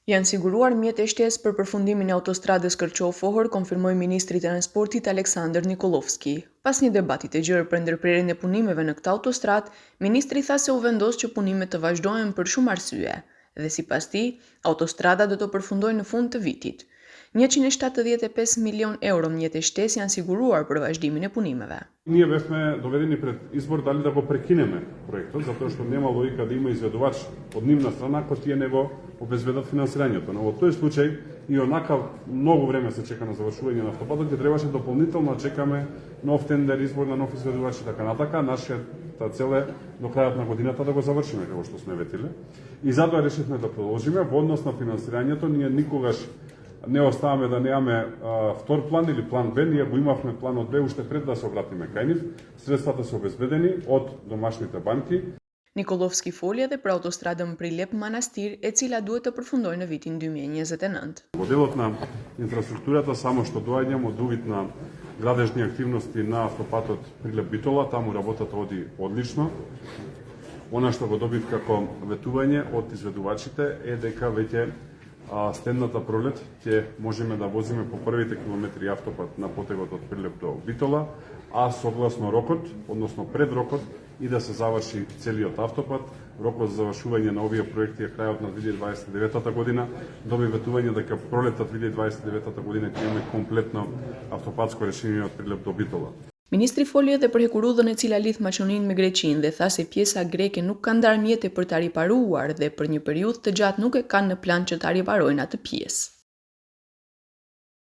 Janë siguruar mjete shtesë për përfundimin e autostradës Kërçov-Fohër, konfirmoi ministri i Transportit Aleksandër Nikolovski. Pas një debati të gjerë për ndërprerjen e punimeve në këtë autostradë, ministri tha se u vendos që punimet të vazhdohen për shumë arsye, dhe sipas tij, autostrada do të përfundojë në fund të vitit. 175 milion euro mjete shtesë janë siguruar për vazhdimin e punimeve. Ние бевме доведени пред избор дали да го прекинеме проектот, затоа што нема логика да има изведувач од нивна страна кој тие не го обезбедат финансирањето. Но во тој случај и онака многу време се чека на завршување на автопатот, ќе требаше дополнително да чекаме нов тендер, избор на нов изведувач и така натака. Нашата цел е до крајот на годината да го завршиме како што сме ветиле. И затоа решивме да продолжиме во однос на финансирањето. Ние никогаш не оставаме да немаме втор план или план Б, ние го имавме планот Б уште пред да се обратиме кај нив. Средствата се обезбедени од домашните банки. Nikolovski foli edhe për autostradën Prilep-Manastir, e cila duhet të përfundojë në vitin 2029. Во делот на инфраструктурата само што доаѓам од увид на градежни активности на автопатот Прилеп-Битола, таму работата оди одлично. Она што го добив како ветување од изведувачите е дека веќе стендната пролет ќе можеме да возиме по првите километри автопат на потегот од Прилеп до Битола, а согласно рокот, односно пред рокот, и да се заврши целиот автопат. Рокот за завршување на овие проекти е крајот на 2029 година. Доби ветување дека пролетта 2029 година ќе имаме комплетно автопатско решение од Прилеп до Битола. Ministri foli edhe për hekurudhën e cila lidh Maqoninë me Greqinë dhe tha se pjesa greke nuk ka ndarë mjete për ta riparuar dhe për një periudhë të gjatë nuk e kanë në plan që ta riparojnë atë pjesë.